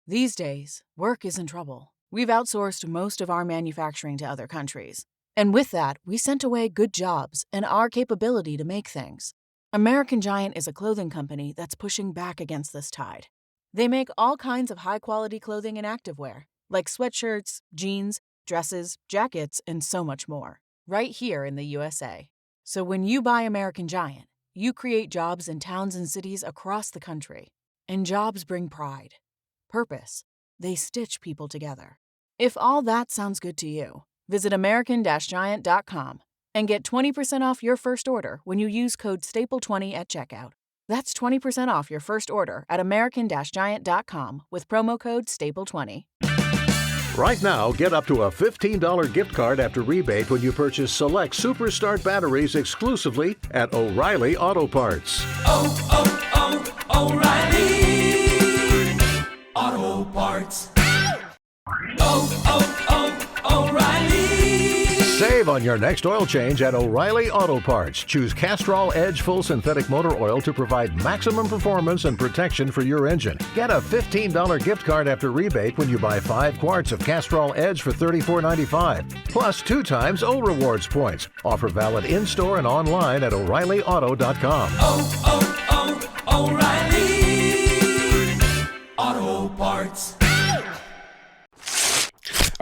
These days, work is in trouble. We've outsourced most of our manufacturing to other countries. And with that, we sent away good jobs and our capability to make things. American Giant is a clothing company that's pushing back against this tide. They make all kinds of high-quality clothing and activewear, like sweatshirts, jeans, dresses, jackets, and so much more, right here in the USA. So when you buy American Giant, you create jobs in towns and cities across the country. And jobs bring pride, purpose. They stitch people together. If all that sounds good to you, visit American-Giant.com and get 20% off your first order when you use code STAPLE20 at checkout. That's 20% off your first order at American-Giant.com with promo code STAPLE20. Right now, get up to a $15 gift card after rebate when you purchase select Superstart batteries exclusively at O'Reilly Auto Parts. O'Reilly Auto Parts. O'Reilly. Save on your next oil change at O'Reilly Auto Parts. Choose Castrol Edge Full Synthetic Motor Oil to provide maximum performance and protection for your engine. Get a $15 gift card after rebate when you buy 5 quarts of Castrol Edge for $34.95. Plus 2 times O Rewards points. Offer valid in-store and online at O'ReillyAuto.com. O'Reilly Auto Parts.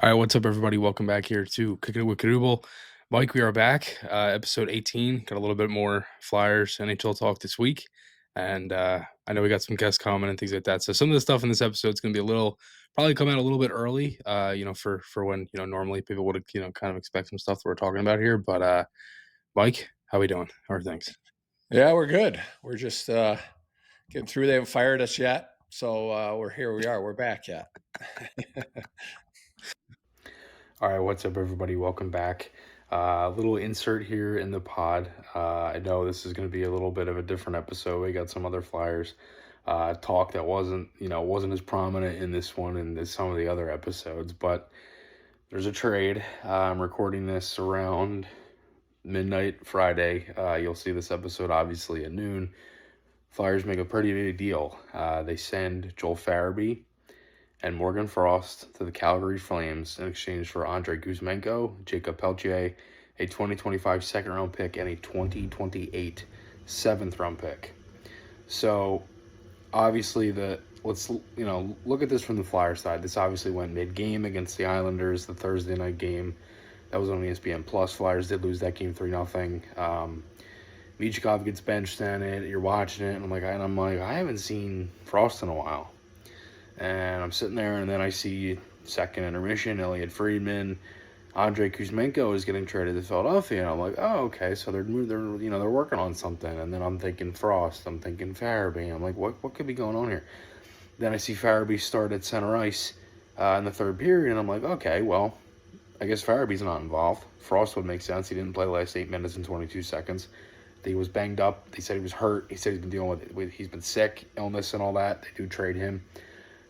All right, what's up, everybody? Welcome back here to Kickin It With Knuble. Mike, we are back. Episode 18. Got a little bit more Flyers NHL talk this week. And I know we got some guests coming and things like that. So some of the stuff in this episode is going to be probably come out a little bit early, for when, normally people would, kind of expect some stuff that we're talking about here. But Mike, how we doing? How are things? Yeah, we're good. We're just getting through. They haven't fired us yet. So we're here. We are. We're back yet. All right, what's up, everybody? Welcome back. A little insert here in the pod. I know this is going to be a little bit of a different episode. We got some other Flyers talk that wasn't as prominent in this one and some of the other episodes. But there's a trade. I'm recording this around midnight Friday. You'll see this episode obviously at noon. Flyers make a pretty big deal. They send Joel Farabee and Morgan Frost to the Calgary Flames in exchange for Andrei Kuzmenko, Jacob Peltier, a 2025 second-round pick, and a 2028 seventh-round pick. So, obviously, let's look at this from the Flyers side. This obviously went mid-game against the Islanders, the Thursday night game. That was on ESPN+. Flyers did lose that game 3-0. Michkov gets benched in it. You're watching it, and I'm like, I haven't seen Frost in a while. And I'm sitting there, and then I see second intermission, Elliot Friedman, Andrei Kuzmenko is getting traded to Philadelphia, and I'm like, oh, okay, so they're working on something. And then I'm thinking Frost, I'm thinking Farabee. I'm like, what could be going on here? Then I see Farabee start at center ice in the third period, and I'm like, okay, well, I guess Farabee's not involved. Frost would make sense. He didn't play the last 8 minutes and 22 seconds. He was banged up. They said he was hurt. He said he's been dealing with he's been sick, illness, and all that. They do trade him.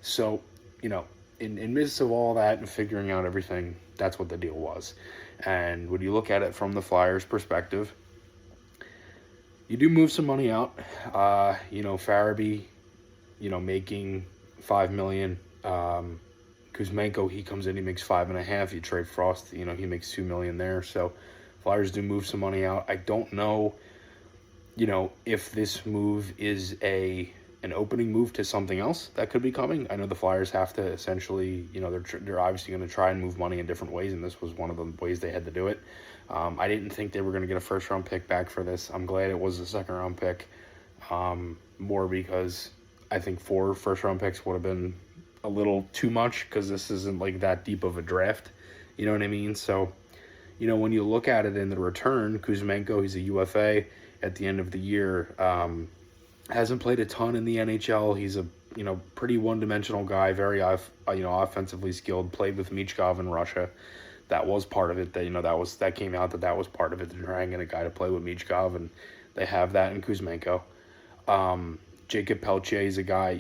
So, in midst of all that and figuring out everything, that's what the deal was. And when you look at it from the Flyers' perspective, you do move some money out. Farabee, making $5 million. Kuzmenko, he comes in, he makes $5.5 million. You trade Frost, he makes $2 million there. So Flyers do move some money out. I don't know, if this move is an opening move to something else that could be coming. I know the Flyers have to essentially, they're obviously going to try and move money in different ways, and this was one of the ways they had to do it. I didn't think they were going to get a first-round pick back for this. I'm glad it was a second-round pick, more because I think 4 first-round picks would have been a little too much because this isn't like that deep of a draft. You know what I mean? So, when you look at it in the return, Kuzmenko, he's a UFA at the end of the year. Hasn't played a ton in the NHL. He's a pretty one-dimensional guy, very offensively skilled. Played with Michkov in Russia. That was part of it. That came out that was part of it. They're trying to get a guy to play with Michkov, and they have that in Kuzmenko. Jacob Peltier is a guy,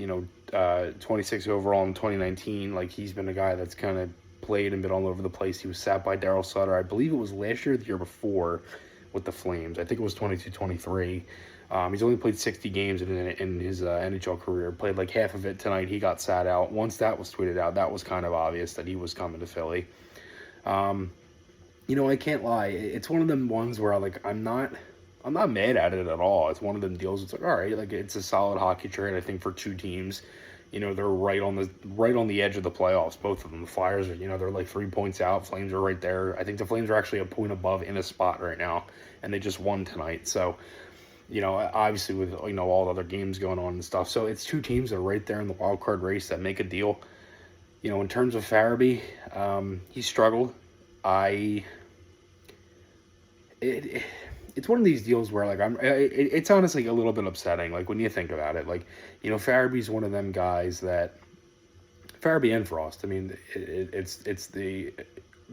26 overall in 2019. Like, he's been a guy that's kind of played and been all over the place. He was sat by Daryl Sutter. I believe it was last year or the year before with the Flames. I think it was 22-23. He's only played 60 games in his NHL career. Played like half of it tonight. He got sat out. Once that was tweeted out, that was kind of obvious that he was coming to Philly. I can't lie. It's one of them ones where like I'm not mad at it at all. It's one of them deals. It's like, all right, like it's a solid hockey trade. I think for two teams, they're right on the edge of the playoffs. Both of them. The Flyers are, they're like 3 points out. Flames are right there. I think the Flames are actually a point above in a spot right now, and they just won tonight. So, obviously with all the other games going on and stuff. So it's two teams that are right there in the wild card race that make a deal. In terms of Farabee, he struggled. I it, it's one of these deals where like it's honestly a little bit upsetting. Like when you think about it, like Farabee's one of them guys that Farabee and Frost. I mean, it's the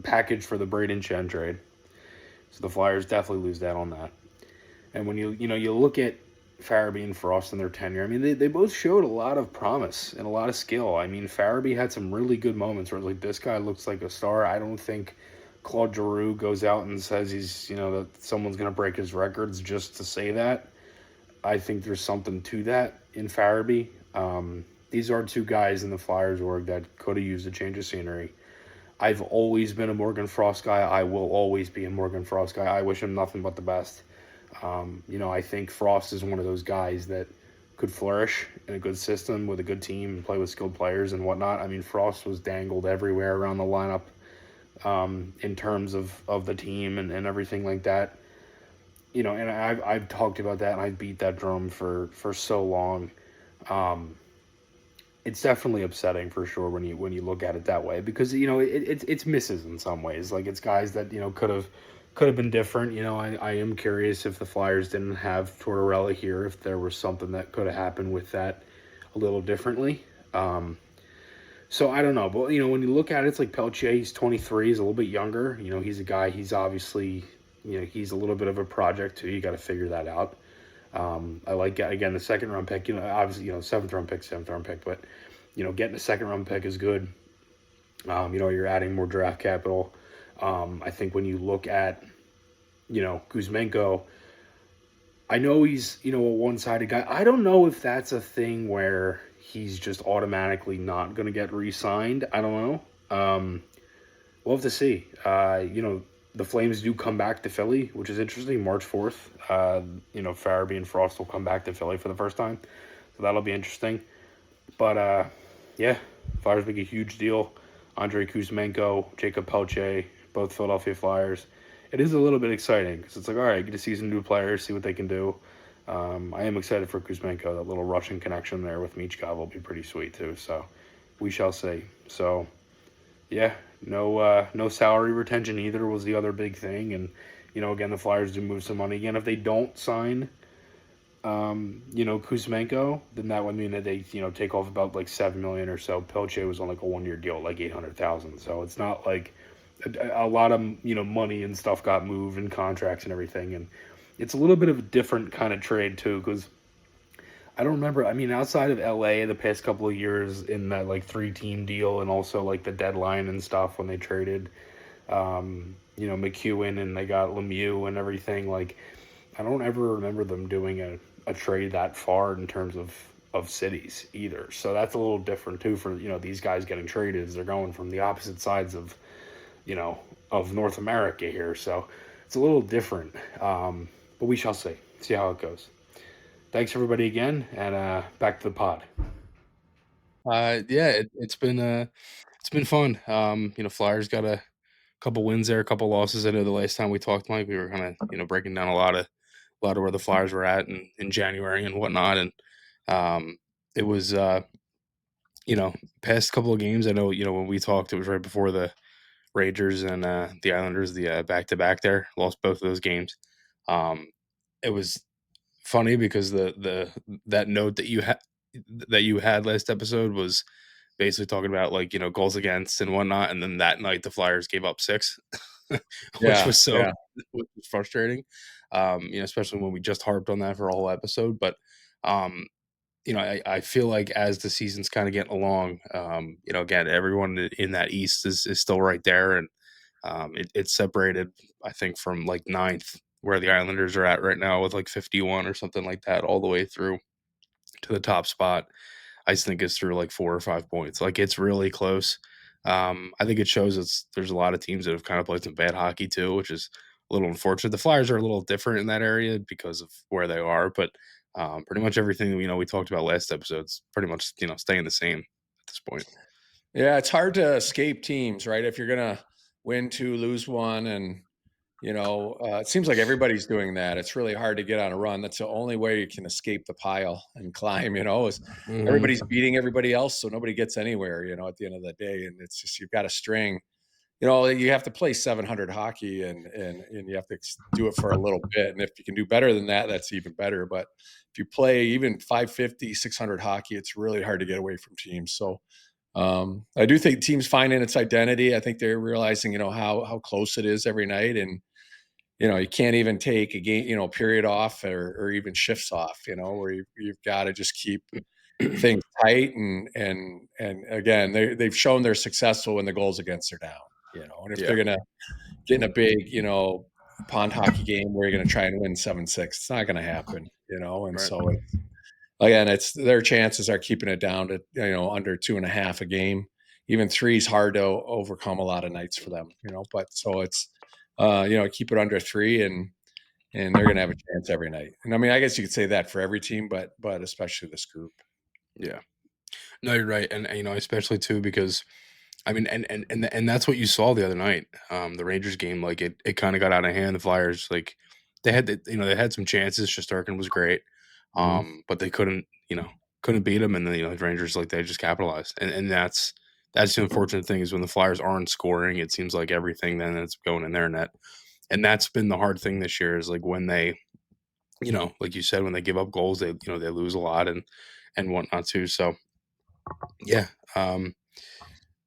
package for the Braden Chen trade, so the Flyers definitely lose out on that. And when you look at Farabee and Frost in their tenure, I mean they both showed a lot of promise and a lot of skill. I mean Farabee had some really good moments where like this guy looks like a star. I don't think Claude Giroux goes out and says he's, that someone's going to break his records just to say that. I think there's something to that in Farabee. These are two guys in the Flyers org that could have used a change of scenery. I've always been a Morgan Frost guy. I will always be a Morgan Frost guy. I wish him nothing but the best. I think Frost is one of those guys that could flourish in a good system with a good team and play with skilled players and whatnot. I mean, Frost was dangled everywhere around the lineup. In terms of the team and everything like that, and I've talked about that and I beat that drum for so long. It's definitely upsetting for sure when you look at it that way because it's misses in some ways. Like it's guys that could have been different. I am curious if the Flyers didn't have Tortorella here, if there was something that could have happened with that a little differently. So I don't know, but when you look at it, it's like Peltier. He's 23, he's a little bit younger. He's a guy. He's obviously, he's a little bit of a project too. You got to figure that out. I like again the second round pick. Obviously, seventh round pick, but getting a second round pick is good. You're adding more draft capital. I think when you look at, Kuzmenko, I know he's a one-sided guy. I don't know if that's a thing where he's just automatically not going to get re-signed. I don't know. We'll have to see. The Flames do come back to Philly, which is interesting. March 4th, Farabee and Frost will come back to Philly for the first time. So that'll be interesting. But, Flyers make a huge deal. Andrei Kuzmenko, Jacob Pelche, both Philadelphia Flyers. It is a little bit exciting because it's like, all right, get to see some new players, see what they can do. I am excited for Kuzmenko. That little Russian connection there with Michkov will be pretty sweet too. So we shall see. So no salary retention either was the other big thing. And again, the Flyers do move some money. Again, if they don't sign, Kuzmenko, then that would mean that they take off about like $7 million or so. Pelche was on like a 1-year deal, like $800,000. So it's not like a lot of money and stuff got moved and contracts and everything. And it's a little bit of a different kind of trade too, because I don't remember. I mean, outside of LA, the past couple of years in that like 3-team deal, and also like the deadline and stuff when they traded, McEwen and they got Lemieux and everything. Like, I don't ever remember them doing a trade that far in terms of cities either. So that's a little different too for these guys getting traded. They're going from the opposite sides of North America here. So it's a little different. But we shall see how it goes. Thanks everybody again, and back to the pod. It's been fun. Flyers got a couple wins there, a couple losses. I know the last time we talked, Mike, we were kind of breaking down a lot of where the Flyers were at in January and whatnot, and it was past couple of games. I know when we talked, it was right before the Rangers and the Islanders, the back-to-back there, lost both of those games. It was funny because that note that you had last episode was basically talking about like goals against and whatnot, and then that night the Flyers gave up 6, which was which was frustrating. Especially when we just harped on that for a whole episode. But I feel like as the season's kind of getting along, again, everyone in that East is still right there, and it's separated, I think, from like 9th where the Islanders are at right now with like 51 or something like that, all the way through to the top spot. I just think it's through like 4 or 5 points. Like, it's really close. I think it shows there's a lot of teams that have kind of played some bad hockey too, which is a little unfortunate. The Flyers are a little different in that area because of where they are, but pretty much everything we talked about last episode's pretty much staying the same at this point. Yeah, it's hard to escape teams, right? If you're gonna win two, lose one, and it seems like everybody's doing that. It's really hard to get on a run. That's the only way you can escape the pile and climb. Is everybody's beating everybody else, so nobody gets anywhere. At the end of the day, and it's just you've got a string. You have to play 700 hockey, and you have to do it for a little bit. And if you can do better than that, that's even better. But if you play even 550, 600 hockey, it's really hard to get away from teams. So I do think teams finding its identity. I think they're realizing, how close it is every night, and you can't even take a game, period off or even shifts off. Where you've got to just keep things tight, and again, they've shown they're successful when the goals against are down. And if they're gonna get in a big, pond hockey game where you're gonna try and win 7-6, it's not gonna happen. And Right. so again, it's their chances are keeping it down to under 2.5 a game. Even 3 is hard to overcome a lot of nights for them. But so it's keep it under 3, and they're going to have a chance every night. And I mean, I guess you could say that for every team, but especially this group. Yeah. No, you're right, and especially too because I mean, and that's what you saw the other night. The Rangers game, like it kind of got out of hand. The Flyers, like they had some chances. Shesterkin was great, but they couldn't beat them. And then the Rangers, like, they just capitalized, and that's the unfortunate thing is when the Flyers aren't scoring, it seems like everything then it's going in their net, and that's been the hard thing this year is like when they, like you said, when they give up goals, they they lose a lot and whatnot too. So yeah.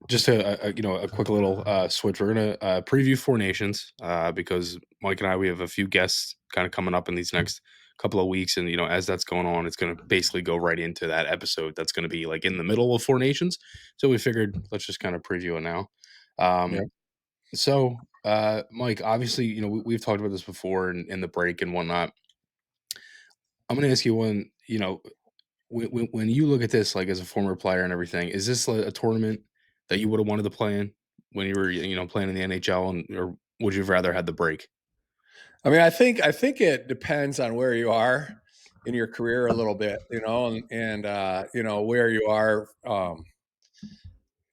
Just a quick little switch. We're gonna preview Four Nations because Mike and I, we have a few guests kind of coming up in these next couple of weeks, and as that's going on, it's going to basically go right into that episode that's going to be like in the middle of Four Nations. So we figured let's just kind of preview it now. Yeah. So Mike, obviously we've talked about this before in the break and whatnot. I'm going to ask you one. When you look at this, like as a former player and everything, is this a tournament that you would have wanted to play in when you were, playing in the NHL, or would you have rather had the break? I mean, I think it depends on where you are in your career a little bit, and where you are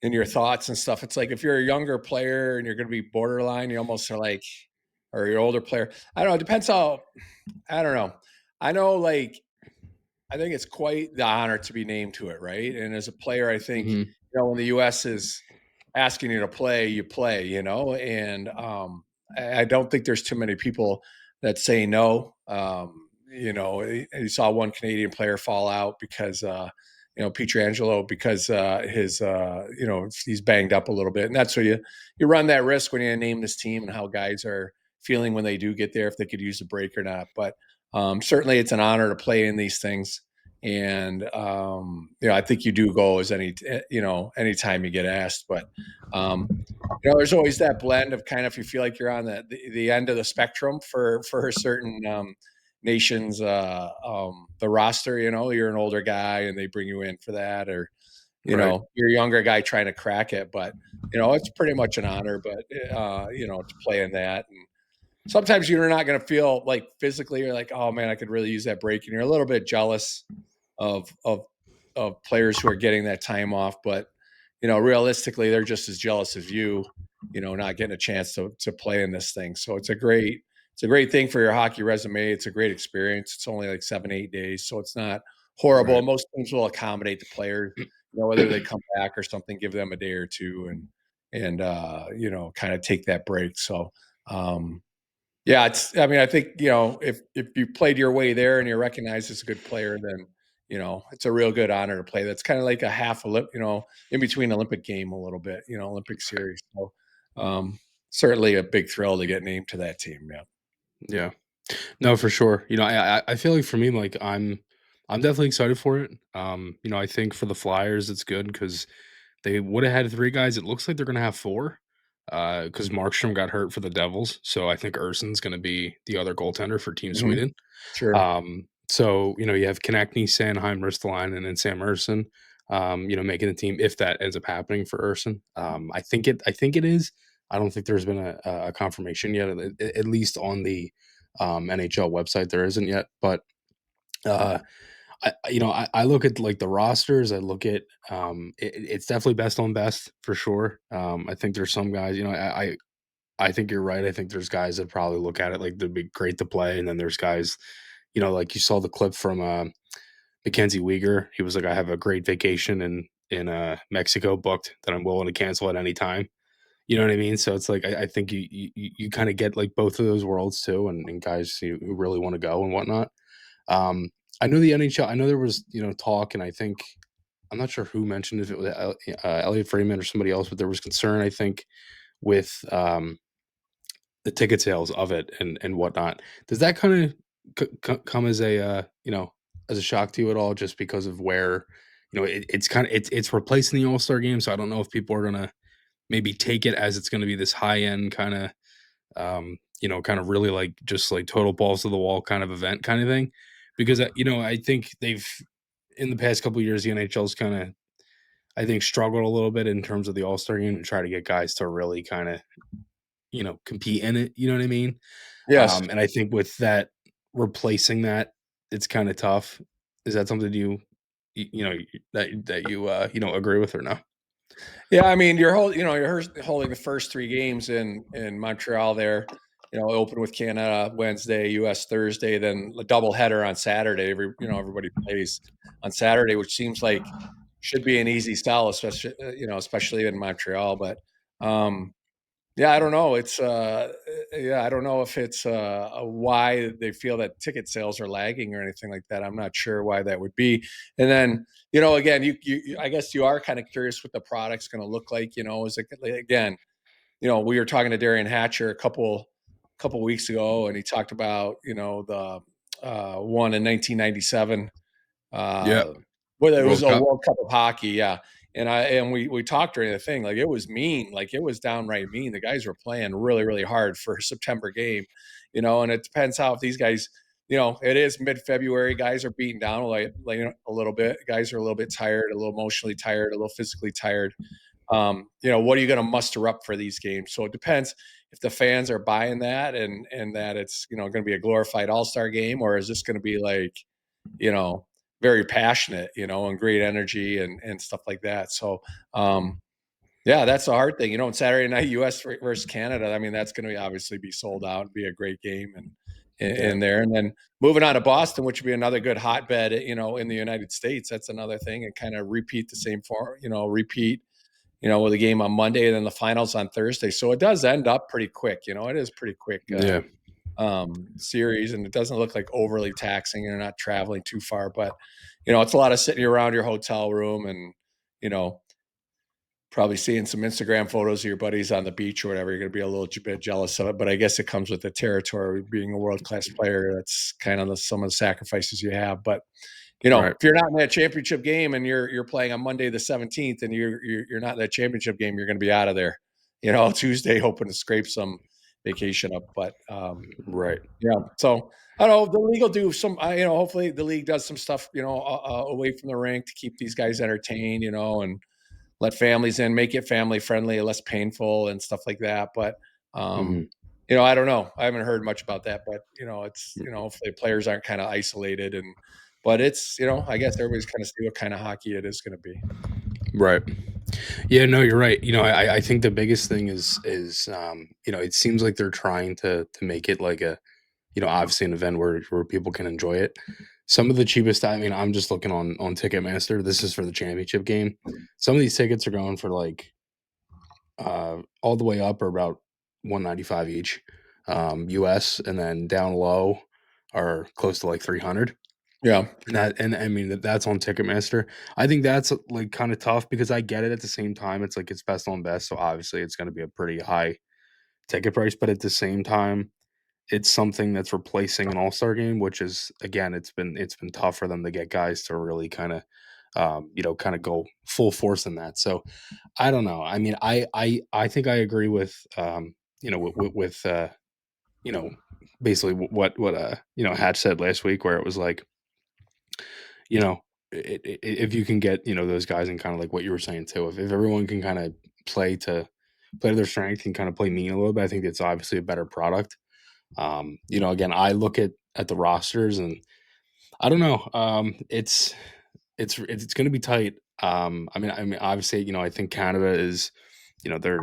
in your thoughts and stuff. It's like if you're a younger player and you're going to be borderline, you almost are like, or you're older player. I don't know. It depends how. I don't know. I know, like, I think it's quite the honor to be named to it, right? And as a player, I think when the U.S. is asking you to play, you play, and I don't think there's too many people that say no. You saw one Canadian player fall out because Pietrangelo, because his he's banged up a little bit, and that's where you run that risk when you name this team and how guys are feeling when they do get there, if they could use a break or not. But certainly, it's an honor to play in these things, and I think you do go as anytime you get asked. But there's always that blend of kind of, if you feel like you're on the end of the spectrum for a certain nations, the roster. You're an older guy, and they bring you in for that, or Right. you're a younger guy trying to crack it. But it's pretty much an honor. But to play in that. And sometimes you're not going to feel like physically you're like, oh man, I could really use that break, and you're a little bit jealous of players who are getting that time off. But realistically, they're just as jealous as you, not getting a chance to play in this thing. So it's a great thing for your hockey resume. It's a great experience. It's only like 7-8 days, so it's not horrible. Right. Most teams will accommodate the players, whether they come back or something, give them a day or two, and kind of take that break. So yeah, I mean, I think, if you played your way there and you're recognized as a good player, then, it's a real good honor to play. That's kind of like a half in between Olympic game a little bit, Olympic series. So, certainly a big thrill to get named to that team. Yeah. Yeah. No, for sure. I feel like for me, like I'm definitely excited for it. I think for the Flyers, it's good because they would have had 3 guys. It looks like they're gonna have 4. because Markstrom got hurt for the Devils, so I think Urson's going to be the other goaltender for Team Mhm. Sweden. Sure. So you have Konechny, Sanheim, Ristolainen, and Sam Urson. Making the team if that ends up happening for Urson. I think it is. I don't think there's been a confirmation yet, at least on the NHL website. There isn't yet, but uh, I look at like the rosters. I look at it's definitely best on best for sure. I think there's some guys. I think you're right. I think there's guys that probably look at it like they'd be great to play, and then there's guys, like you saw the clip from Mackenzie Weegar. He was like, "I have a great vacation in Mexico booked that I'm willing to cancel at any time." You know what I mean? So it's like I think you kind of get like both of those worlds too, and guys who really want to go and whatnot. Um, I know the NHL. I know there was talk, and I think I'm not sure who mentioned if it was Elliot Freeman or somebody else, but there was concern. I think with the ticket sales of it and whatnot. Does that kind of come as a as a shock to you at all? Just because of where it's kind of it's replacing the All Star game, so I don't know if people are gonna maybe take it as it's gonna be this high end kind of kind of really like just like total balls to the wall kind of event kind of thing. Because I think they've in the past couple of years the NHL's kind of I think struggled a little bit in terms of the All Star game and try to get guys to really kind of compete in it. You know what I mean? Yes. And I think with that replacing that, it's kind of tough. Is that something that you agree with or no? Yeah, I mean, you're holding the first 3 games in Montreal there, open with Canada Wednesday, US Thursday, then a doubleheader on Saturday. Everybody plays on Saturday, which seems like should be an easy sell, especially in Montreal, but, yeah, I don't know. I don't know if it's why they feel that ticket sales are lagging or anything like that. I'm not sure why that would be. And then, again, I guess you are kind of curious what the product's going to look like. Is it again? We were talking to Darian Hatcher a couple weeks ago, and he talked about the one in 1997 Yeah, well, it was World a Cup. World Cup of hockey, yeah. And we talked during the thing, like it was mean, like it was downright mean. The guys were playing really, really hard for a September game, and it depends how if these guys, it is mid-February, guys are beaten down like a little bit. Guys are a little bit tired, a little emotionally tired, a little physically tired. What are you going to muster up for these games? So it depends if the fans are buying that and that it's going to be a glorified all-star game, or is this going to be like you know, very passionate, and great energy and stuff like that. So, yeah, that's the hard thing, on Saturday night, US versus Canada. I mean, that's going to obviously be sold out, be a great game and Yeah. in there. And then moving on to Boston, which would be another good hotbed, in the United States. That's another thing, and kind of repeat the same form, with a game on Monday and then the finals on Thursday. So it does end up pretty quick. It is pretty quick. Yeah. Series, and it doesn't look like overly taxing. You're not traveling too far, but it's a lot of sitting around your hotel room and you know probably seeing some Instagram photos of your buddies on the beach or whatever. You're going to be a little bit jealous of it, but I guess it comes with the territory. Being a world class player, that's kind of some of the sacrifices you have. But Right. if you're not in that championship game and you're playing on Monday the 17th, and you're not in that championship game, you're going to be out of there. Tuesday, hoping to scrape some vacation up, but Right. yeah. So I don't know. The league will do some. Hopefully the league does some stuff. Away from the rink to keep these guys entertained. And let families in, make it family friendly, less painful, and stuff like that. But Hmm. I don't know. I haven't heard much about that. But it's hopefully players aren't kind of isolated. But it's I guess everybody's kind of see what kind of hockey it is going to be. Right. Yeah, no, you're right. I think the biggest thing is it seems like they're trying to make it like a obviously an event where people can enjoy it. Some of the cheapest, I mean, I'm just looking on Ticketmaster. This is for the championship game. Some of these tickets are going for like all the way up are about 195 each, US, and then down low are close to like 300. Yeah. And I mean that's on Ticketmaster. I think that's like kind of tough because I get it at the same time. It's like it's best on best, so obviously it's going to be a pretty high ticket price. But at the same time, it's something that's replacing an all-star game, which is again, it's been tough for them to get guys to really kind of kind of go full force in that. So I don't know. I mean, I think I agree with, you know, basically what Hatch said last week, where it was like, you know, if you can get, those guys, and kind of like what you were saying too, if everyone can kind of play to play to their strength and kind of play mean a little bit, I think it's obviously a better product. Again, I look at the rosters, and I don't know. It's going to be tight. I mean, obviously, I think Canada is, they're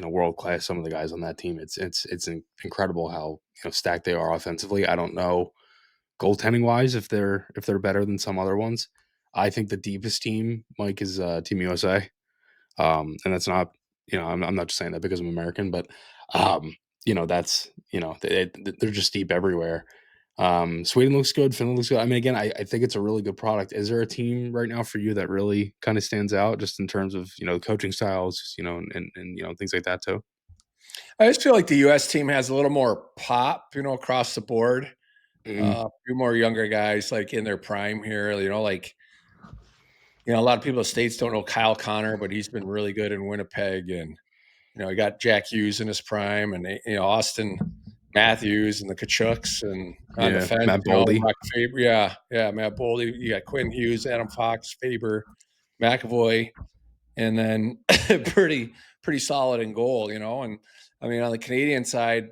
world class. Some of the guys on that team, it's incredible how stacked they are offensively. I don't know goaltending wise if they're better than some other ones. I think the deepest team, Mike, is Team USA. And that's not, I'm not just saying that because I'm American, but that's they're just deep everywhere. Sweden looks good. Finland looks good. I mean, again, I think it's a really good product. Is there a team right now for you that really kind of stands out, just in terms of coaching styles, and things like that too? I just feel like the U.S. team has a little more pop, across the board. Hmm. A few more younger guys like in their prime here, like a lot of people in the States don't know Kyle Connor, but he's been really good in Winnipeg. And, you got Jack Hughes in his prime, and, Austin Matthews and the Kachucks, and on Yeah, defense, Matt Boldy. Brock Faber. Yeah, Matt Boldy. You got Quinn Hughes, Adam Fox, Faber, McAvoy, and then pretty solid in goal, And I mean, on the Canadian side,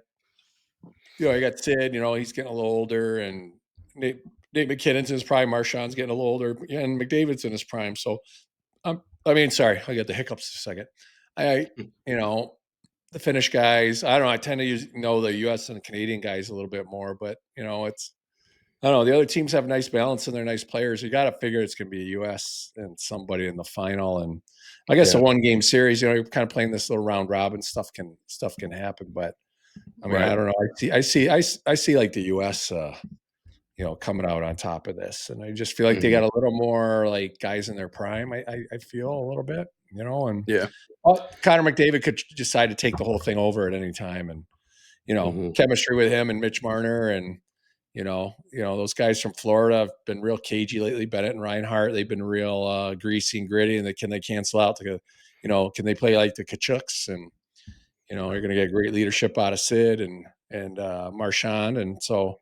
you got Sid, he's getting a little older, and Nate McKinnon's in his prime, Marchand's getting a little older, and McDavid's in his prime. So, sorry, I got the hiccups a second. I, you know, the Finnish guys, I don't know. I tend to know the U.S. and the Canadian guys a little bit more, but it's, I don't know. The other teams have nice balance and they're nice players. You got to figure it's going to be a U.S. and somebody in the final, and I guess a Yeah, 1-game series. You're kind of playing this little round robin stuff can happen, but I mean, right. I don't know. I see like the U.S. Coming out on top of this, and I just feel like they Hmm. got a little more like guys in their prime. I feel a little bit, and Yeah. Connor McDavid could decide to take the whole thing over at any time, and Hmm. chemistry with him and Mitch Marner, and those guys from Florida have been real cagey lately. Bennett and Reinhart, they've been real greasy and gritty, and can they cancel out can they play like the Kachucks, and you're going to get great leadership out of Sid and Marchand, and so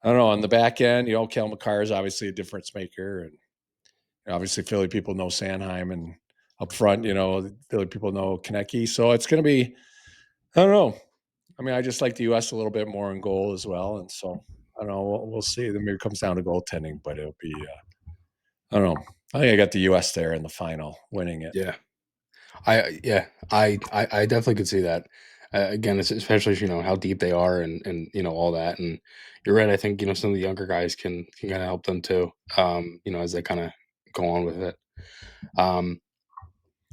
I don't know on the back end. Kel McCarr is obviously a difference maker, and obviously Philly people know Sanheim, and up front, Philly people know Konecny, so it's going to be I don't know. I mean, I just like the U.S. a little bit more in goal as well, and so I don't know. We'll see. Then maybe it comes down to goaltending, but it'll be. I don't know. I think I got the U.S. there in the final, winning it. Yeah. I definitely could see that. Again, it's especially how deep they are, and all that. And you're right. I think some of the younger guys can kind of help them too. As they kind of go on with it. Um,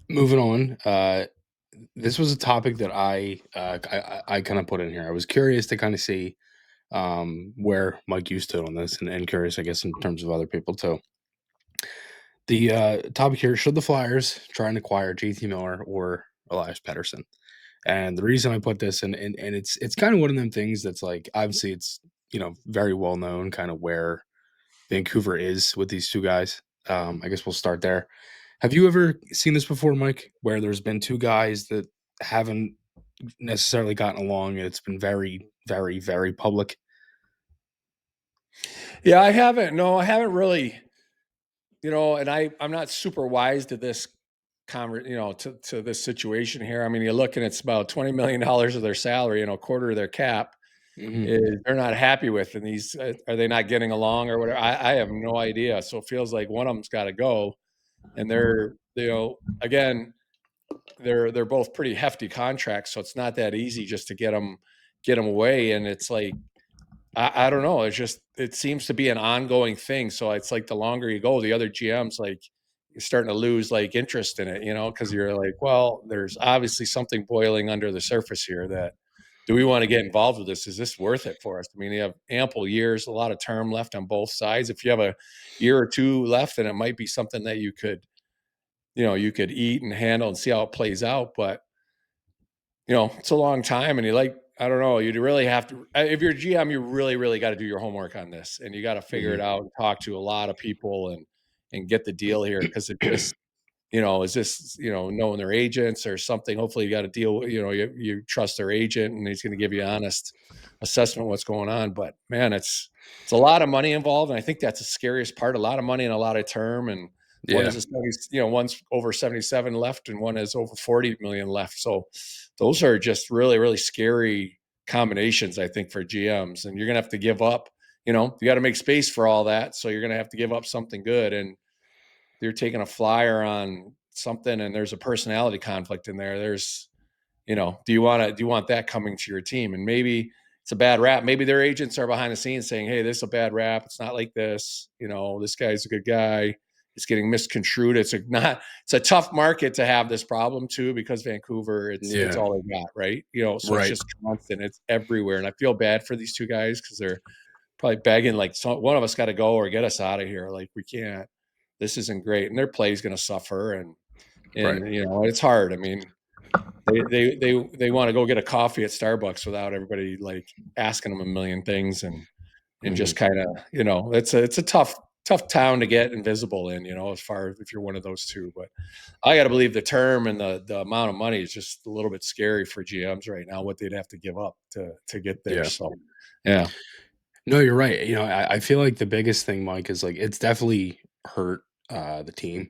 Moving on. This was a topic that I kind of put in here. I was curious to kind of see where Mike used to on this, and curious, I guess, in terms of other people too. The topic here: should the Flyers try and acquire JT Miller or Elias Pettersson? And the reason I put this in, and it's kind of one of them things that's like, obviously it's very well known kind of where Vancouver is with these two guys. I guess we'll start there. Have you ever seen this before, Mike, where there's been two guys that haven't necessarily gotten along, and it's been very, very, very public? Yeah, I haven't. No, I haven't really. And I'm not super wise to this to this situation here. I mean, you're looking at about $20 million of their salary, a quarter of their cap. Hmm. Is they're not happy with, and these are they not getting along or whatever? I have no idea. So it feels like one of them's got to go, and they're again they're both pretty hefty contracts, so it's not that easy just to get them away. And it's like I don't know. It seems to be an ongoing thing. So it's like the longer you go, the other GMs like you're starting to lose like interest in it, because you're like, well, there's obviously something boiling under the surface here that do we want to get involved with this? Is this worth it for us? I mean, you have ample years, a lot of term left on both sides. If you have a year or two left, then it might be something that you could eat and handle and see how it plays out. But it's a long time, and I don't know, you'd really have to, if you're a GM, you really, really got to do your homework on this, and you got to figure it Hmm. out and talk to a lot of people, and and get the deal here, because it just, is this, knowing their agents or something. Hopefully you got a deal, you trust their agent and he's going to give you honest assessment of what's going on. But man, it's a lot of money involved. And I think that's the scariest part, a lot of money and a lot of term. And one is, one's over 77 left and one has over 40 million left. So those are just really, really scary combinations, I think, for GMs. And you're going to have to give up, you got to make space for all that. So you're going to have to give up something good. And you're taking a flyer on something and there's a personality conflict in there. There's, do you want that coming to your team? And maybe it's a bad rap. Maybe their agents are behind the scenes saying, hey, this is a bad rap. It's not like this. This guy's a good guy. It's getting misconstrued. It's a tough market to have this problem too, because Vancouver, it's all they got, right? So It's just constant. It's everywhere. And I feel bad for these two guys because they're probably begging, like, one of us got to go or get us out of here. Like, we can't. This isn't great, and their play is going to suffer, and it's hard. I mean, they want to go get a coffee at Starbucks without everybody like asking them a million things, and just kind of, it's a tough town to get invisible in, as far as if you're one of those two. But I got to believe the term and the amount of money is just a little bit scary for GMs right now, what they'd have to give up to get there. Yeah. So, yeah. No, you're right. I feel like the biggest thing, Mike, is like it's definitely hurt the team.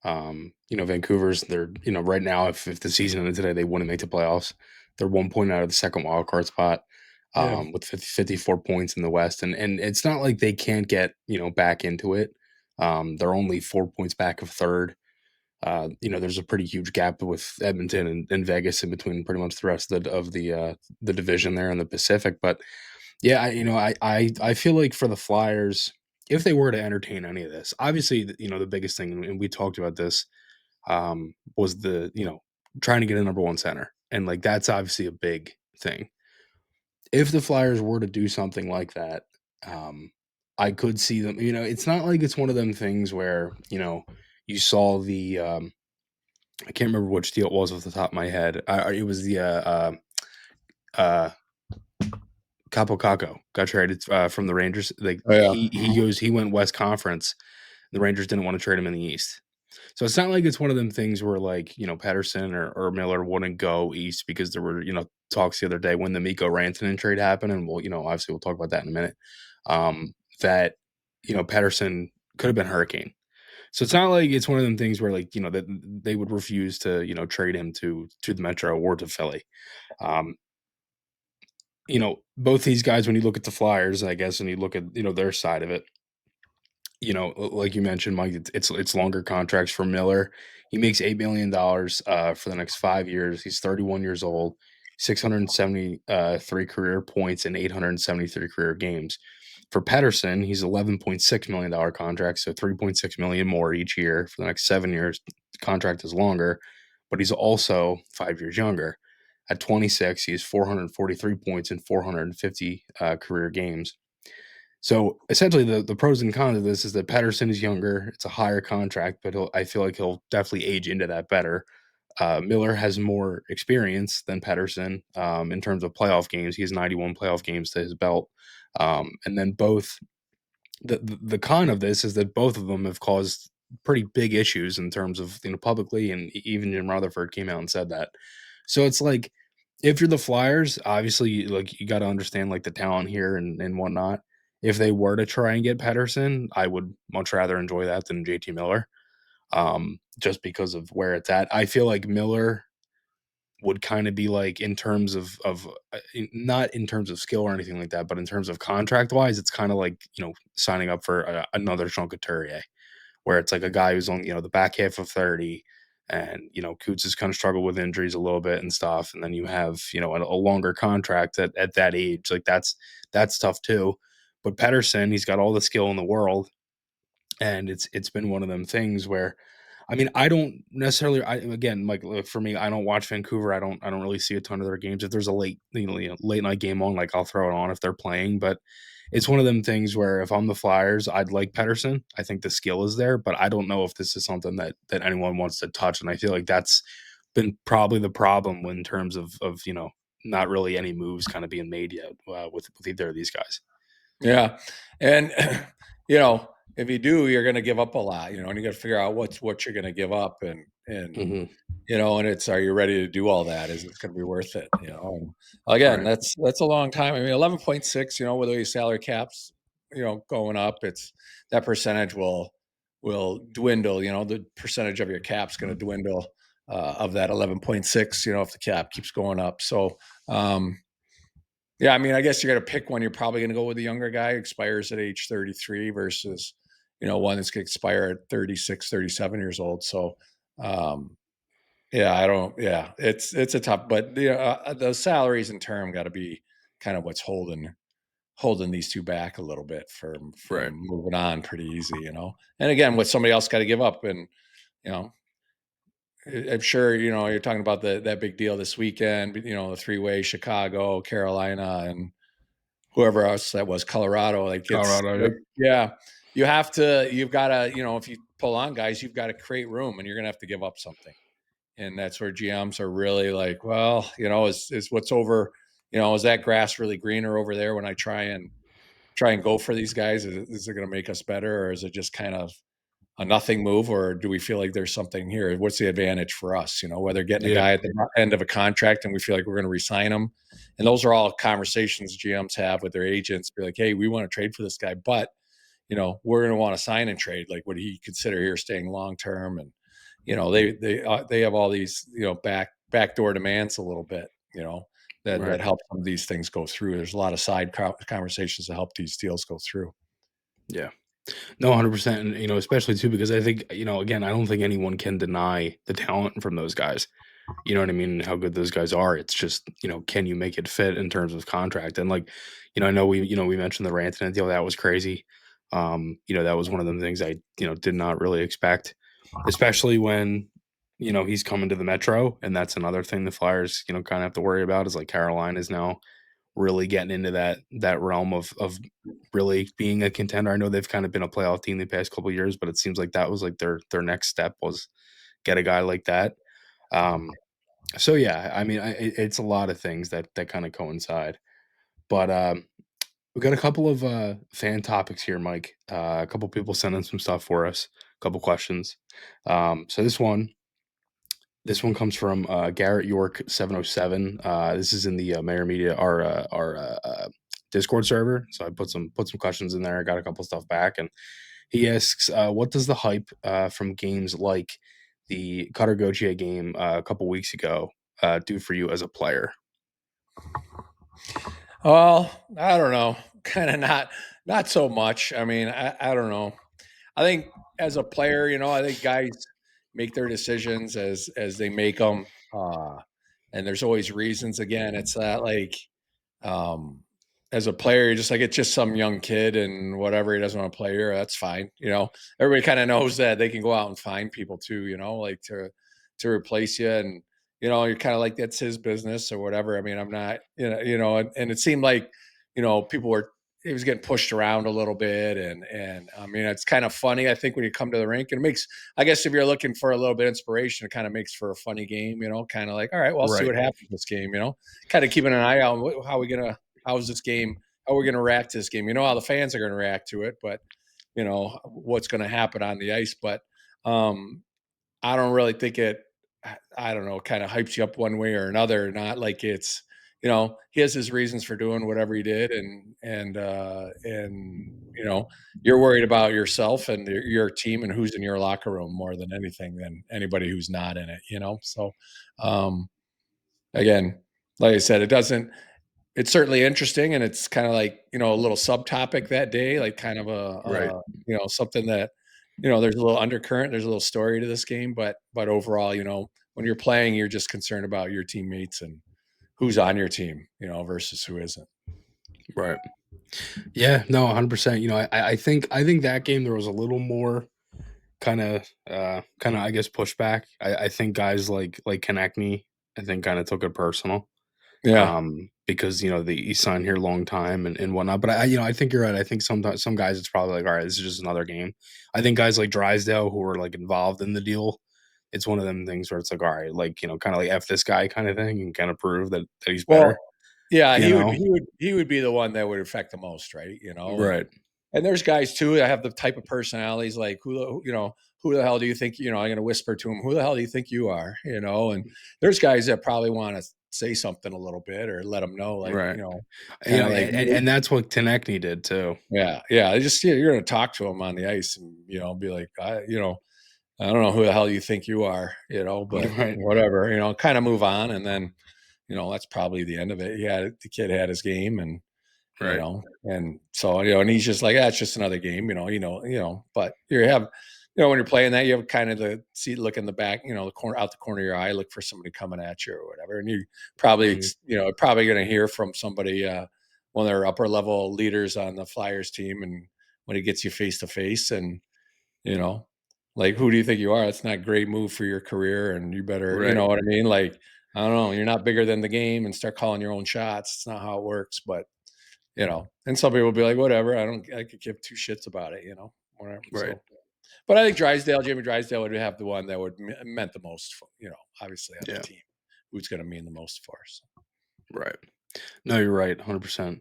Vancouver's, they're, right now, if the season ended today, they wouldn't make the playoffs. They're 1 point out of the second wild card spot, with 54 points in the West. And it's not like they can't get, back into it. They're only 4 points back of third. There's a pretty huge gap with Edmonton and Vegas in between pretty much the rest of the division there in the Pacific. But yeah, I feel like for the Flyers, if they were to entertain any of this, obviously, the biggest thing, and we talked about this, was trying to get a number one center. And like, that's obviously a big thing. If the Flyers were to do something like that, I could see them, it's not like it's one of them things where, you saw the, I can't remember which deal it was off the top of my head. It was the, Capo Caco got traded from the Rangers. Like, he went West Conference. The Rangers didn't want to trade him in the East. So it's not like it's one of them things where, like, Pettersson or Miller wouldn't go East because there were, talks the other day when the Mikko Rantanen trade happened. And obviously we'll talk about that in a minute. That, Pettersson could have been Hurricane. So it's not like it's one of them things where, like, that they would refuse to, trade him to the Metro or to Philly. Both these guys, when you look at the Flyers, I guess, and you look at, their side of it, like you mentioned, Mike, it's longer contracts for Miller. He makes $8 million for the next 5 years. He's 31 years old, 673 career points in 873 career games. For Pettersson, he's $11.6 million contract, so $3.6 million more each year for the next 7 years. The contract is longer, but he's also 5 years younger. At 26, he has 443 points in 450 career games. So essentially, the pros and cons of this is that Pettersson is younger. It's a higher contract, but I feel like he'll definitely age into that better. Miller has more experience than Pettersson in terms of playoff games. He has 91 playoff games to his belt. And then both the con of this is that both of them have caused pretty big issues in terms of, publicly, and even Jim Rutherford came out and said that. So it's like, if you're the Flyers, obviously, like, you got to understand, like, the talent here and whatnot. If they were to try and get Pettersson, I would much rather enjoy that than JT Miller, just because of where it's at. I feel like Miller would kind of be like, in terms of not in terms of skill or anything like that, but in terms of contract wise, it's kind of like, signing up for another chunk of Couturier, where it's like a guy who's on, the back half of 30. And, Coots has kind of struggled with injuries a little bit and stuff. And then you have, a longer contract at that age. Like, that's tough too. But Pettersson, he's got all the skill in the world. And it's been one of them things where, I mean, I don't necessarily, again, like, for me, I don't watch Vancouver. I don't really see a ton of their games. If there's a late night game on, like, I'll throw it on if they're playing. But it's one of them things where if I'm the Flyers, I'd like Pettersson. I think the skill is there, but I don't know if this is something that anyone wants to touch. And I feel like that's been probably the problem in terms of not really any moves kind of being made yet with either of these guys. Yeah. And, if you do, you're going to give up a lot, and you got to figure out what you're going to give up, and Hmm. and are you ready to do all that? Is it going to be worth it? And again, Right. that's a long time. I mean, 11.6, with these salary caps, going up, it's that percentage will dwindle. The percentage of your cap's going to dwindle of that 11.6. If the cap keeps going up. So, yeah, I mean, I guess you're going to pick one. You're probably going to go with the younger guy who expires at age 33 versus, one that's going to expire at 36, 37 years old. So, yeah, it's a tough, but the salaries and term got to be kind of what's holding these two back a little bit from Right. moving on pretty easy, And again, what somebody else got to give up, and you know, I'm sure you're talking about that big deal this weekend. The three-way Chicago, Carolina, and whoever else that was, Colorado. Like it's Colorado. like, Yep. yeah, you've got to, if you pull on guys, you've got to create room, and you're gonna have to give up something. And that's where GMs are really like, well, is what's over, is that grass really greener over there when I try and go for these guys? Is it going to make us better, or is it just kind of a nothing move, or do we feel like there's something here? What's the advantage for us? Whether getting a Yeah. guy at the end of a contract and we feel like we're going to re-sign him, and those are all conversations GMs have with their agents. Be like, hey, we want to trade for this guy, but we're going to want to sign and trade. Like, would he consider here staying long term? And they have all these backdoor demands a little bit. That Right. help some of these things go through. There's a lot of side conversations to help these deals go through. Yeah. No, 100%. And, especially too, because I think, again, I don't think anyone can deny the talent from those guys. You know what I mean? How good those guys are. It's just, can you make it fit in terms of contract? And like, I know we mentioned the Rantanen deal. That was crazy. That was one of the things I, did not really expect, especially when, he's coming to the Metro. And that's another thing the Flyers, kind of have to worry about is like Carolina is now really getting into that realm of really being a contender. I know they've kind of been a playoff team the past couple of years, but it seems like that was like their next step was get a guy like that. So yeah, I mean, it's a lot of things that kind of coincide. But we got a couple of fan topics here, Mike. A couple people sending some stuff for us, a couple questions. So this one comes from Garrett York 707. This is in the Mayor Media our Discord server. So I put some questions in there. I got a couple stuff back, and he asks, "What does the hype from games like the Cutter Gauthier game a couple weeks ago do for you as a player?" Well, I don't know. Kind of not so much. I mean, I don't know. I think as a player, I think guys make their decisions as they make them, and there's always reasons. Again, it's that like um, as a player, you're just like it's just some young kid and whatever he doesn't want to play here, that's fine. Everybody kind of knows that they can go out and find people too. Like to replace you, and you're kind of like that's his business or whatever. I mean, I'm not, and it seemed like people were he was getting pushed around a little bit, and I mean it's kind of funny. I think when you come to the rink, and it makes I guess if you're looking for a little bit of inspiration, it kind of makes for a funny game. Kind of like all right, well, I'll see Right. what happens this game. Kind of keeping an eye out on how's this game, how we're gonna react to this game. How the fans are gonna react to it, but what's gonna happen on the ice. But I don't really think it. I don't know, kind of hypes you up one way or another. Not like it's he has his reasons for doing whatever he did, and you're worried about yourself and your team and who's in your locker room more than anything than anybody who's not in it. So um, again, like I said, it doesn't. It's certainly interesting, and it's kind of like a little subtopic that day, like kind of Right. something that there's a little undercurrent, there's a little story to this game, but overall, when you're playing, you're just concerned about your teammates and who's on your team, versus who isn't. Right. Yeah. No. 100%. I think that game there was a little more kind of I guess pushback. I think guys like Konechny, I think kind of took it personal. Yeah. Because he signed here a long time and whatnot. But I think you're right. I think sometimes some guys it's probably like, all right, this is just another game. I think guys like Drysdale who are like involved in the deal, it's one of them things where it's like, all right, like kind of like F this guy kind of thing and kind of prove that he's Well, better. yeah, You know, he would be the one that would affect the most, right? right? And there's guys too that have the type of personalities like who the hell do you think, I'm going to whisper to him, who the hell do you think you are, and there's guys that probably want to say something a little bit or let them know, like, Right. kind of like, And that's what Konechny did too. yeah. Just, you're going to talk to him on the ice and, be like, I don't know who the hell you think you are, but Right. whatever, kind of move on. And then, that's probably the end of it. The kid had his game and, Right. And so, and he's just like, it's just another game, but you have, when you're playing that, you have kind of the look in the back, the corner, out the corner of your eye, look for somebody coming at you or whatever. And you probably, probably going to hear from somebody, one of their upper level leaders on the Flyers team. And when he gets you face to face and, like, who do you think you are? It's not a great move for your career. And you better, you know what I mean? Like, I don't know, you're not bigger than the game and start calling your own shots. It's not how it works, but and some people will be like, whatever, I could give two shits about it, whatever. Right. So, but I think Jamie Drysdale would have the one that would meant the most for, obviously on the team, who's going to mean the most for us. Right. No, you're right. 100%.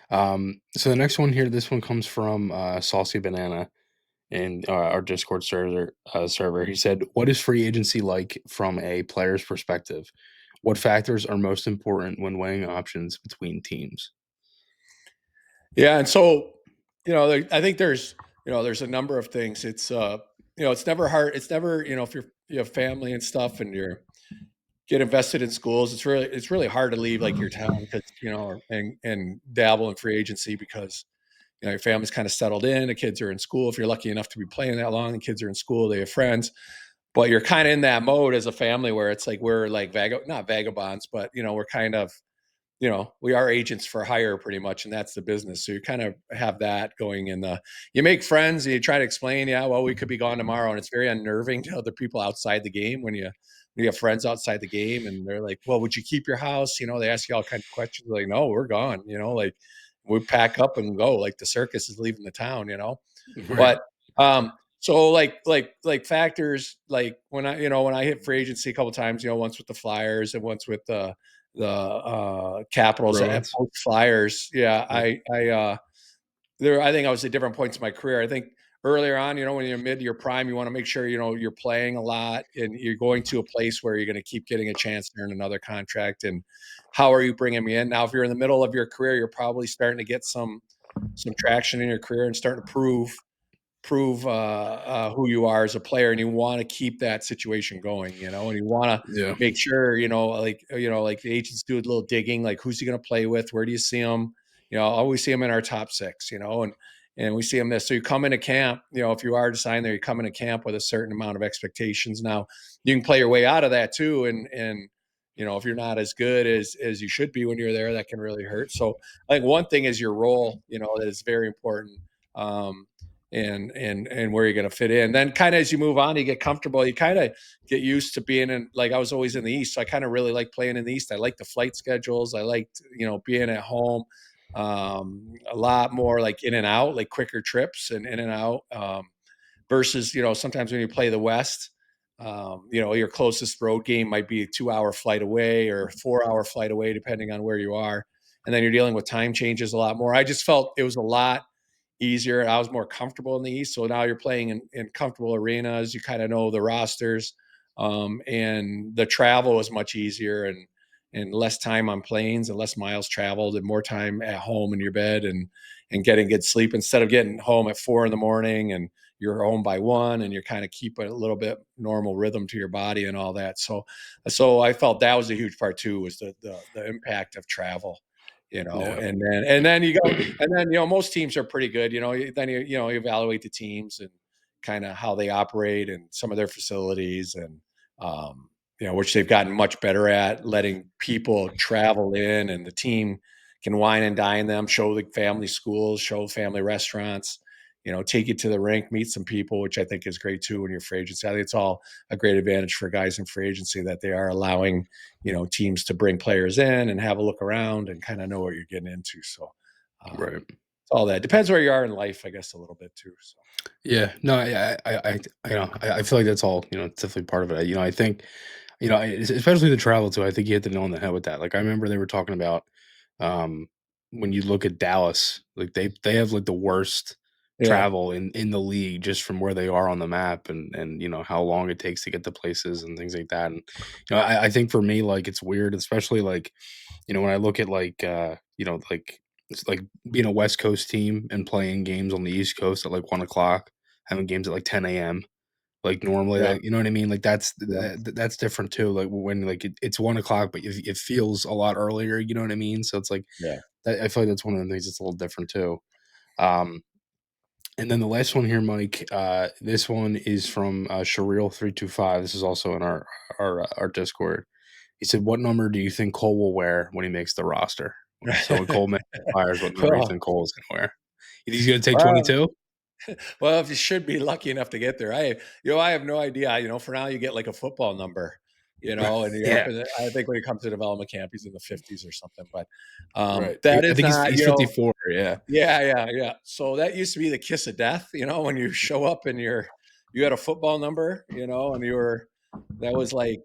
So the next one here, this one comes from Saucy Banana in our Discord server. He said, what is free agency like from a player's perspective? What factors are most important when weighing options between teams? Yeah. And so, I think there's a number of things. It's, it's never hard. It's never, if you have family and stuff and get invested in schools, it's really hard to leave like your town because, and dabble in free agency because, your family's kind of settled in, the kids are in school. If you're lucky enough to be playing that long, the kids are in school, they have friends, but you're kind of in that mode as a family where it's like, we're like not vagabonds, but we're kind of, we are agents for hire pretty much. And that's the business. So you kind of have that going in you make friends and you try to explain, well, we could be gone tomorrow. And it's very unnerving to other people outside the game when you have friends outside the game and they're like, well, would you keep your house? They ask you all kinds of questions. Like, no, we're gone, like we pack up and go, like the circus is leaving the town, Right. But, so like factors, like when I hit free agency a couple of times, once with the Flyers and once with the Capitals at both Flyers. Yeah. I think I was at different points in my career. I think earlier on, when you're mid to your prime, you want to make sure, you're playing a lot and you're going to a place where you're going to keep getting a chance to earn another contract. And how are you bringing me in? Now, if you're in the middle of your career, you're probably starting to get some traction in your career and starting to prove who you are as a player, and you want to keep that situation going, and you want to make sure, like the agents do a little digging, like who's he going to play with, where do you see him, always see him in our top six, and we see him this. So you come into camp, if you are to sign there, you come into camp with a certain amount of expectations. Now you can play your way out of that too, and if you're not as good as you should be when you're there, that can really hurt. So I think one thing is your role, that is very important. And where you're going to fit in. Then kind of as you move on, you get comfortable, you kind of get used to being in, like I was always in the East. So I kind of really like playing in the East. I like the flight schedules. I liked, being at home, a lot more like in and out, like quicker trips and in and out, versus, sometimes when you play the West, your closest road game might be a 2-hour flight away or a 4-hour flight away, depending on where you are. And then you're dealing with time changes a lot more. I just felt it was a lot easier. I was more comfortable in the East. So now you're playing in comfortable arenas. You kind of know the rosters, and the travel is much easier and less time on planes and less miles traveled and more time at home in your bed and getting good sleep instead of getting home at 4 a.m. and you're home by 1 and you're kind of keeping a little bit normal rhythm to your body and all that. So I felt that was a huge part too, was the impact of travel. And then you go, and then, most teams are pretty good, then you evaluate the teams and kind of how they operate and some of their facilities and, which they've gotten much better at letting people travel in and the team can wine and dine them, show the family schools, show family restaurants, take you to the rink, meet some people, which I think is great too when you're free agency. I think it's all a great advantage for guys in free agency that they are allowing, teams to bring players in and have a look around and kind of know what you're getting into. So, Right. It's all that depends where you are in life, I guess, a little bit too. So. Yeah, no, I feel like that's all, it's definitely part of it. I think, especially the travel too. I think you hit the nail on the head with that. Like I remember they were talking about, when you look at Dallas, like they have like the worst travel in the league just from where they are on the map and how long it takes to get to places and things like that. And I think for me, like, it's weird, especially like when I look at like like it's like being a West Coast team and playing games on the East Coast at like 1 o'clock, having games at like 10 a.m. Like normally, Yeah. that, you know what I mean? Like that's Yeah. that's different too. Like when like it's 1 o'clock, but it feels a lot earlier. You know what I mean? So it's like Yeah. I feel like that's one of the things that's a little different too. Um, and then the last one here, Mike. This one is from Sharil325. This is also in our Discord. He said, "What number do you think Cole will wear when he makes the roster?" So when Cole makes the Flyers, what number do you Well, think Cole is going to wear? You think he's going to take well, 22? well, if you should be lucky enough to get there, I have no idea. For now, you get like a football number, and you're up Yeah, in the, I think when it comes to development camp, he's in the 50s or something. But right. that I is think not, he's 54. Yeah, yeah. So that used to be the kiss of death, when you show up and you had a football number, and that was like,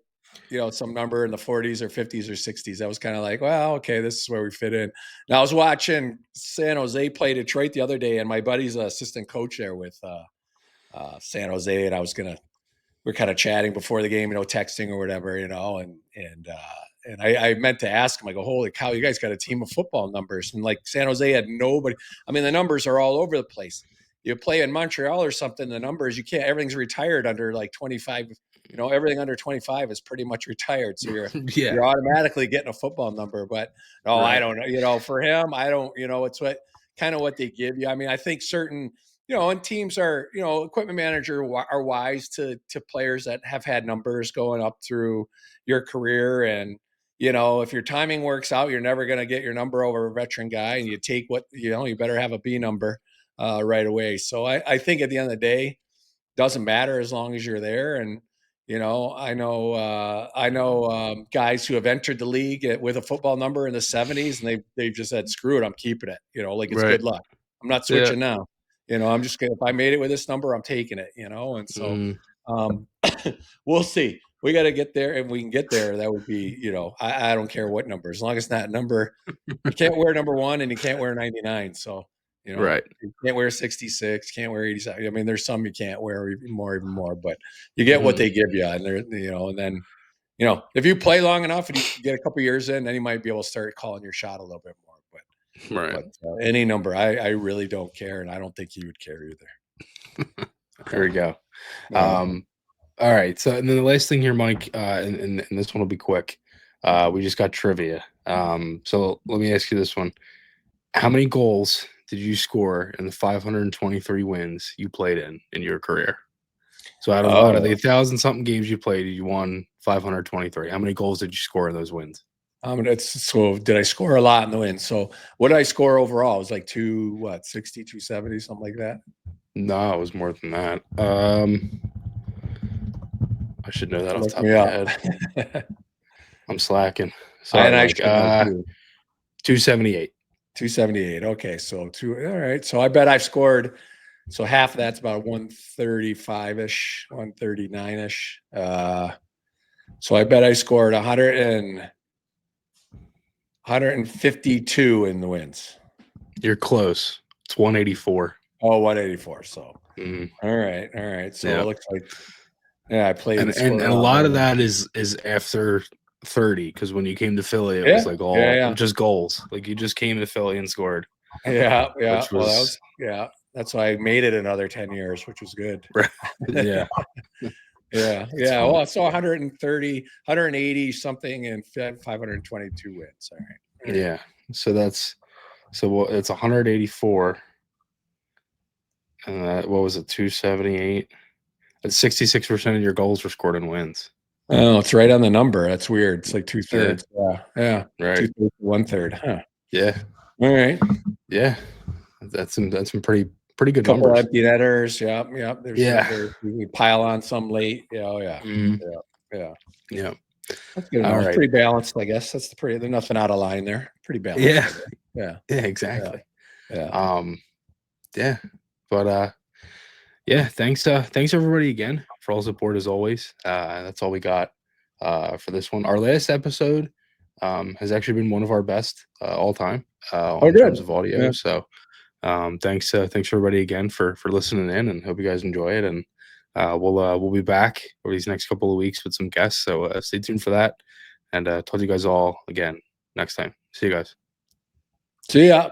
some number in the 40s or 50s or 60s. That was kind of like, well, okay, this is where we fit in. Now I was watching San Jose play Detroit the other day, and my buddy's an assistant coach there with San Jose, and we're kind of chatting before the game, texting or whatever, and I meant to ask him, I go, holy cow, you guys got a team of football numbers. And like San Jose had nobody. I mean, the numbers are all over the place. You play in Montreal or something, the numbers, you can't, everything's retired under like 25, everything under 25 is pretty much retired. So yeah, you're automatically getting a football number, but no, I right. don't know, for him, I don't, it's what they give you. I mean, I think certain, and teams are, equipment manager are wise to players that have had numbers going up through your career. And, if your timing works out, you're never going to get your number over a veteran guy, and you take what, you better have a B number right away. So I think at the end of the day, doesn't matter as long as you're there. And, I know guys who have entered the league with a football number in the 70s, and they've just said, screw it, I'm keeping it, like it's Right. good luck. I'm not Yeah. switching now. I'm just gonna, if I made it with this number, I'm taking it, and so Mm, um we'll see. We got to get there, and we can get there. That would be, I don't care what number, as long as that number, you can't wear number 1 and you can't wear 99. So, right. you can't wear 66, can't wear 87. I mean, there's some you can't wear even more, but you get what Mhm. they give you. And and then, if you play long enough and you get a couple years in, then you might be able to start calling your shot a little bit more. Right. But any number, I really don't care. And I don't think he would care either. There we go. Yeah. All right. So, and then the last thing here, Mike, and this one will be quick. We just got trivia. So let me ask you this one: how many goals did you score in the 523 wins you played in your career? So out of the 1,000-something games you played, you won 523. How many goals did you score in those wins? So did I score a lot in the win? So what did I score overall? It was like 260, 270, something like that. No, it was more than that. I should know that off the Look top of me my up. head. I'm slacking. And Sorry, I Mike. should know too. 278. 278. Okay, so all right. So I bet I've scored. So half of that's about 135-ish, 139-ish. So I bet I scored 152 in the wins. You're close. It's 184. Oh, 184. So Mhm. all right. So Yeah. it looks like, I played And scored a lot of more. that is after 30, because when you came to Philly, it was like all Yeah. just goals. Like you just came to Philly and scored. Yeah. Which Well, was that's why I made it another 10 years, which was good. yeah. Yeah. It's fun. Well, so 130, 180 something and 522 wins. All right. Yeah. So it's 184. And what was it? 278. That's 66% of your goals were scored in wins. Oh, it's right on the number. That's weird. It's like 2/3. Yeah. Right. 2/3, 1/3. Huh. Yeah. All right. Yeah. That's some pretty good Couple numbers. empty netters. Yeah. Yeah. We pile on some late. Yeah. Mhm. Yeah. Yeah. That's good. All It's right. pretty balanced, I guess. There's nothing out of line there. Pretty balanced. Yeah. Yeah. Yeah, exactly. Yeah. Yeah. But yeah, thanks everybody again for all support as always. That's all we got for this one. Our last episode has actually been one of our best all time in good. terms of audio. Yeah. So Thanks everybody again for listening in, and hope you guys enjoy it. And we'll be back over these next couple of weeks with some guests. So stay tuned for that. And talk to you guys all again next time. See you guys. See ya.